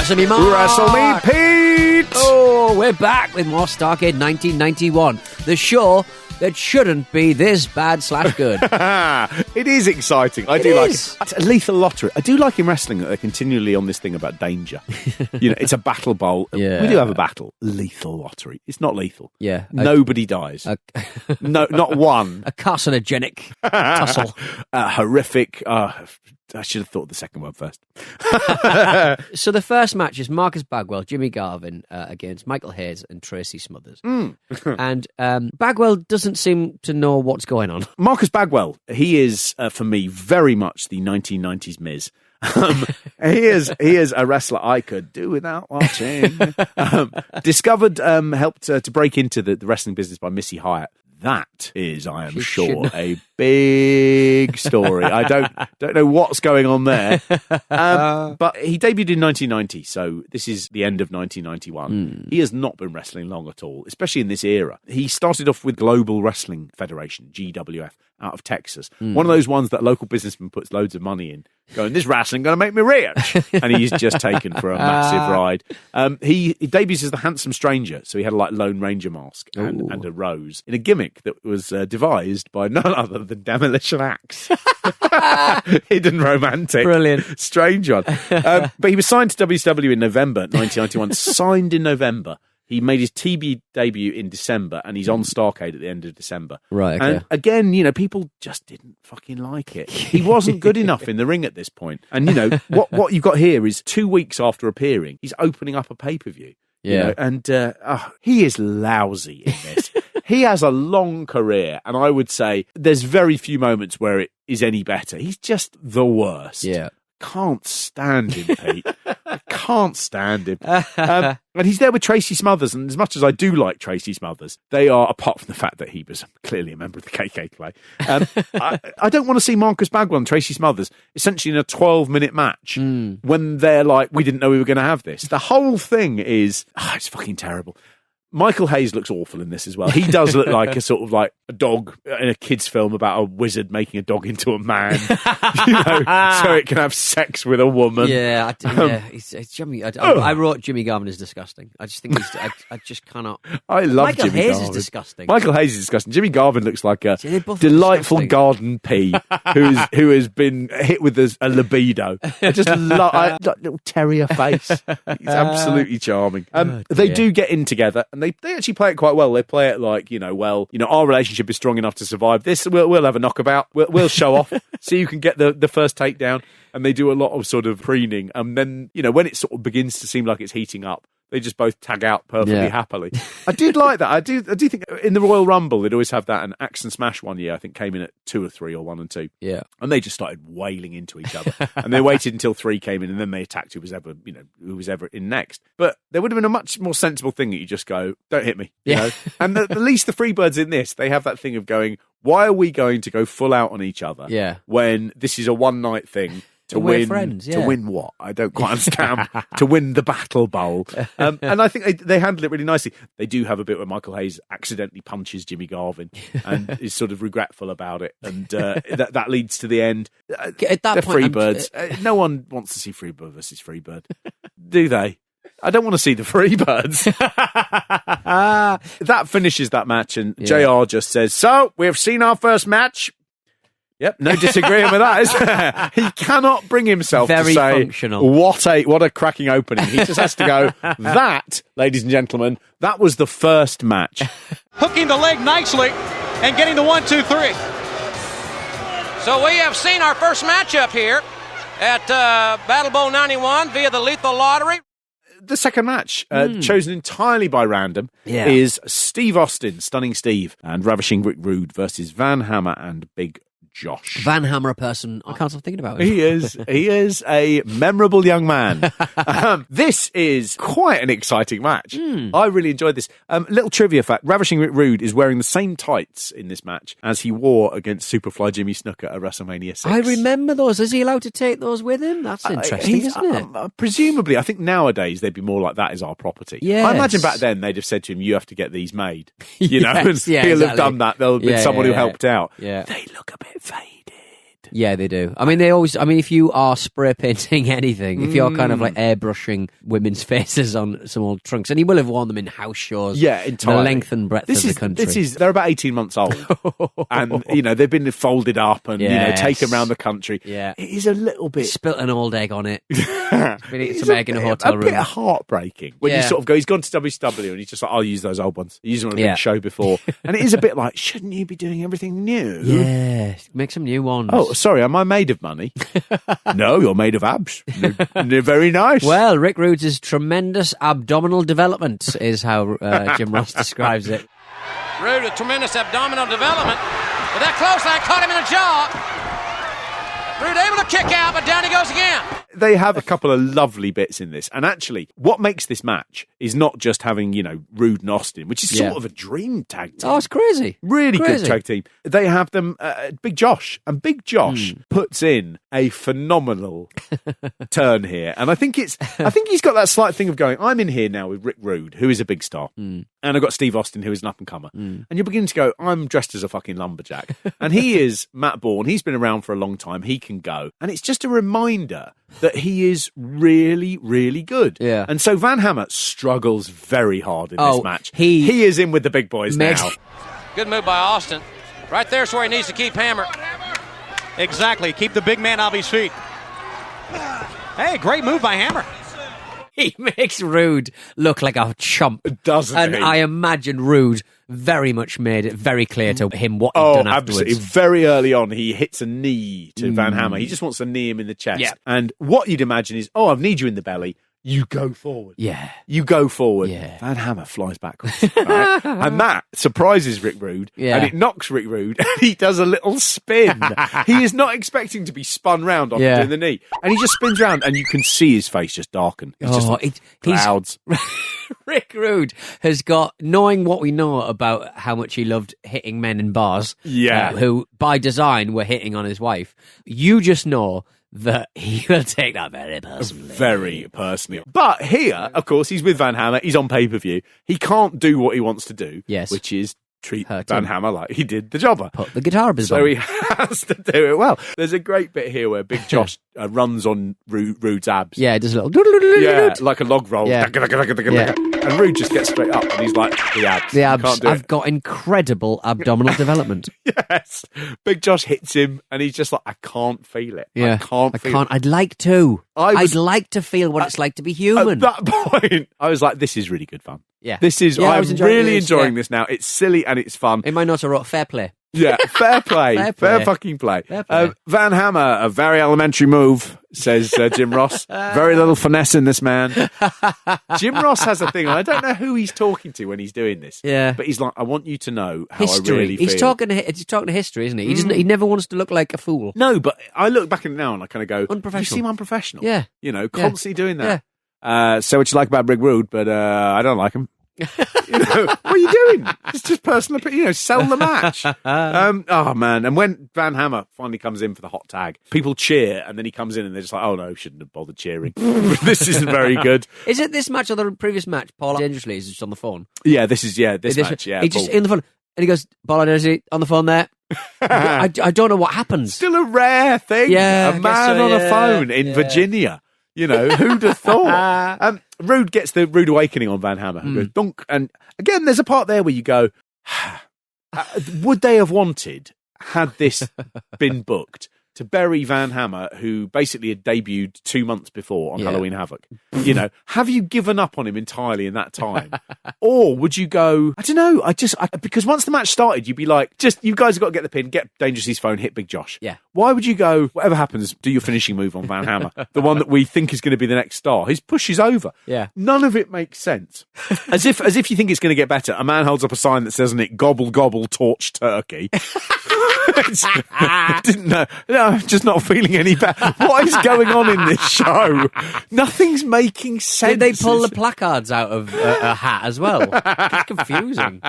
Wrestle me, Mark. Wrestle me, Pete. Oh, we're back with more Starrcade 1991. The show that shouldn't be this bad/good. It is exciting. I do like it. It's a lethal lottery. I do like in wrestling that they're continually on this thing about danger. It's a battle bowl. Yeah. We do have a battle. Lethal lottery. It's not lethal. Yeah. Nobody dies. No, not one. A carcinogenic tussle. Horrific. I should have thought of the second one first. So the first match is Marcus Bagwell, Jimmy Garvin against Michael Hayes and Tracy Smothers. And Bagwell doesn't seem to know what's going on. Marcus Bagwell, he is, for me, very much the 1990s Miz. He is a wrestler I could do without watching. Discovered, helped to break into the wrestling business by Missy Hyatt. That is, I am sure, a big story. I don't know what's going on there. But he debuted in 1990, so this is the end of 1991. He has not been wrestling long at all, especially in this era. He started off with Global Wrestling Federation, GWF, out of Texas. One of those ones that a local businessman puts loads of money in, going, this wrestling going to make me rich. And he's just taken for a massive ride. He debuts as the Handsome Stranger, so he had a Lone Ranger mask and a rose in a gimmick that was devised by none other than Demolition Axe. Hidden romantic. Brilliant. Strange one. But he was signed to WCW in November 1991. Signed in November. He made his TV debut in December, and he's on Starrcade at the end of December. Right, okay. And again, people just didn't fucking like it. He wasn't good enough in the ring at this point. And, what you've got here is 2 weeks after appearing, he's opening up a pay-per-view. Yeah. And he is lousy in this. He has a long career, and I would say there's very few moments where it is any better. He's just the worst. Yeah. Can't stand him, Pete. I can't stand him. And he's there with Tracy Smothers, and as much as I do like Tracy Smothers, they are, apart from the fact that he was clearly a member of the KKK, I don't want to see Marcus Bagwell and Tracy Smothers essentially in a 12-minute match when they're like, we didn't know we were going to have this. The whole thing is, it's fucking terrible. Michael Hayes looks awful in this as well. He does look like a sort of like a dog in a kid's film about a wizard making a dog into a man, so it can have sex with a woman. Yeah, it's Jimmy. I wrote Jimmy Garvin is disgusting. I just think I just cannot. I love Michael Jimmy Hayes Garvin. is disgusting. Michael Hayes is disgusting. Jimmy Garvin looks like a delightful garden pea who has been hit with a libido. I just love that little terrier face. He's absolutely charming. They do get in together, and they actually play it quite well. They play it like, our relationship is strong enough to survive this. We'll have a knockabout. We'll show off so you can get the first takedown. And they do a lot of sort of preening. And then, when it sort of begins to seem like it's heating up, they just both tag out perfectly happily. I did like that. I do think in the Royal Rumble, they'd always have that. And Axe and Smash one year, I think, came in at 2 or 3 or 1 and 2. Yeah. And they just started wailing into each other. And they waited until 3 came in, and then they attacked who was ever in next. But there would have been a much more sensible thing that you just go, don't hit me. You know? And at least the Freebirds in this, they have that thing of going, why are we going to go full out on each other when this is a one-night thing? To win, friends, to win what? I don't quite understand. To win the Battle Bowl. And I think they handle it really nicely. They do have a bit where Michael Hayes accidentally punches Jimmy Garvin and is sort of regretful about it. And that leads to the end. At that point, Freebirds. No one wants to see Freebird versus Freebird. Do they? I don't want to see the Freebirds. That finishes that match, and JR just says, so, we've seen our first match. Yep, no disagreeing with that, is there? He cannot bring himself to say, functional. What a cracking opening. He just has to go, that, ladies and gentlemen, that was the first match. Hooking the leg nicely and getting the 1, 2, 3. So we have seen our first matchup here at Battle Bowl 91 via the Lethal Lottery. The second match, chosen entirely by random, is Steve Austin, Stunning Steve, and Ravishing Rick Rude versus Van Hammer and Big Josh. Van Hammer, a person I can't stop thinking about him. He is a memorable young man. This is quite an exciting match. I really enjoyed this. Little trivia fact, Ravishing Rick Rude is wearing the same tights in this match as he wore against Superfly Jimmy Snuka at WrestleMania 6. I remember those. Is he allowed to take those with him? That's interesting, isn't it? Presumably. I think nowadays they'd be more like, that is our property. Yes. I imagine back then they'd have said to him, you have to get these made. Yes, and he'll have done that. There'll have been someone who helped out. Yeah. They look a bit faded. Yeah, they do. I mean, they always. I mean, if you are spray painting anything, if you're kind of like airbrushing women's faces on some old trunks, and he will have worn them in house shows. Yeah, entirely. The length and breadth of the country. They're about 18 months old, and they've been folded up and taken around the country. Yeah, it is a little bit spilt an old egg on it. Been eating some egg in a hotel room. A bit heartbreaking when you sort of go. He's gone to WCW and he's just like, I'll use those old ones. He used them on a big show before, and it is a bit like, shouldn't you be doing everything new? Yeah, make some new ones. Oh, sorry, am I made of money? No, you're made of abs. They're very nice. Well, Rick Rude's tremendous abdominal development is how Jim Ross describes it. Rude with tremendous abdominal development. But that clothesline caught him in the jaw. Rude able to kick out, but down he goes again. They have a couple of lovely bits in this. And actually, what makes this match is not just having, Rude and Austin, which is sort of a dream tag team. Oh, it's crazy. Really good tag team. They have them, Big Josh. And Big Josh puts in a phenomenal turn here. And I think he's got that slight thing of going, I'm in here now with Rick Rude, who is a big star. And I've got Steve Austin, who is an up-and-comer. And you're beginning to go, I'm dressed as a fucking lumberjack. And he is Matt Bourne. He's been around for a long time. He can go. And it's just a reminder that he is really, really good. Yeah. And so Van Hammer struggles very hard in this match. He is in with the big boys now. Good move by Austin. Right there's where he needs to keep Hammer. Exactly. Keep the big man off his feet. Hey, great move by Hammer. He makes Rude look like a chump. Doesn't and he? I imagine Rude very much made it very clear to him what he'd done afterwards. Absolutely. Very early on, he hits a knee to Van Hammer. He just wants to knee him in the chest. Yeah. And what you'd imagine is, I need you in the belly. You go forward. Yeah. You go forward. Yeah. Van Hammer flies backwards. Right? And that surprises Rick Rude. Yeah. And it knocks Rick Rude. And he does a little spin. He is not expecting to be spun round after doing the knee. And he just spins round and you can see his face just darken. It's just clouds. Rick Rude has got, knowing what we know about how much he loved hitting men in bars, who by design were hitting on his wife, you just know that he will take that very personally. Very personally. But here, of course, he's with Van Hammer. He's on pay-per-view. He can't do what he wants to do, which is treat Van Hammer like he did the jobber. Put the guitar up his So he has to do it well. There's a great bit here where Big Josh runs on Rude's abs. Yeah, does a little... Yeah, like a log roll. Yeah. And Rude just gets straight up and he's like, the abs. The abs. I've got incredible abdominal development. Yes. Big Josh hits him and he's just like, I can't feel it. Yeah. I can't feel it. I'd like to. I'd like to feel what it's like to be human. At that point, I was like, this is really good fun. Yeah. I'm really enjoying this now. It's silly and it's fun. In my notes I wrote fair play. Yeah, fair play. Fair fucking play. Van Hammer, a very elementary move, says Jim Ross. Very little finesse in this man. Jim Ross has a thing, and I don't know who he's talking to when he's doing this. Yeah. But he's like, I want you to know how history. I really feel. He's talking to history, isn't he? He never wants to look like a fool. No, but I look back at it now and I kind of go, unprofessional. You seem unprofessional. Yeah. Constantly doing that. Yeah. So what you like about Rick Rude, but I don't like him. What are you doing? It's just personal opinion. Sell the match. Oh man! And when Van Hammer finally comes in for the hot tag, people cheer, and then he comes in and they're just like, "Oh no, shouldn't have bothered cheering. This isn't very good." Is it this match or the previous match? Paul Dangerously is just on the phone. Yeah, this match. Yeah, he's just in the phone, and he goes, "Paul Dangerously on the phone there." I don't know what happens. Still a rare thing. Yeah, a man on a phone in Virginia. Who'd have thought? Rude gets the Rude Awakening on Van Hammer. Goes, dunk. And again, there's a part there where you go, would they have had this been booked, to bury Van Hammer, who basically had debuted 2 months before on Halloween Havoc? Have you given up on him entirely in that time? Or would you go, I don't know, because once the match started, you'd be like, you guys have got to get the pin, get Dangerously's phone, hit Big Josh. Yeah. Why would you go, whatever happens, do your finishing move on Van Hammer, the one that we think is going to be the next star? His push is over. Yeah. None of it makes sense. As if you think it's going to get better, a man holds up a sign that says on it, "Gobble, gobble, torch turkey." I didn't know. No, I'm just not feeling any better. What is going on in this show? Nothing's making sense. Did they pull the placards out of a hat as well? It's confusing.